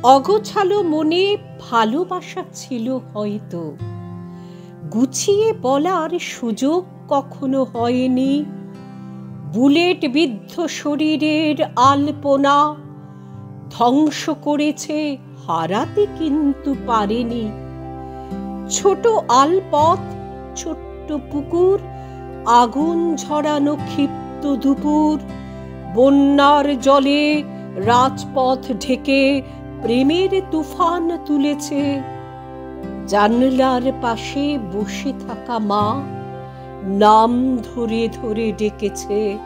অগোছালো মনে ভালোবাসা ছিল হয়তো, গুছিয়ে বলার সুযোগ কখনো হয়নি। বুলেট বিদ্ধ শরীরের আলপনা ধ্বংস করেছে, হারাতে কিন্তু পারেনি। ছোট আলপথ, ছোট্ট পুকুর, আগুন ঝরানো ক্ষিপ্ত দুপুর, বন্যার জলে রাজপথ ঢেকে প্রেমের তুফান তুলেছে। জানলার পাশে বসে থাকা মা নাম ধরে ধরে ডেকেছে।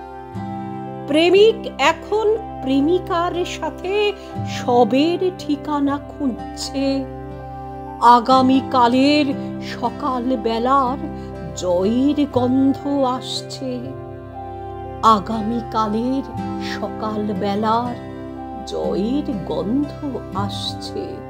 প্রেমিক এখন প্রেমিকার সাথে সবের ঠিকানা খুঁজছে। আগামীকালের সকাল বেলার জয়ের গন্ধ আসছে। আগামীকালের সকাল বেলার জয়ের গন্ধ আসছে।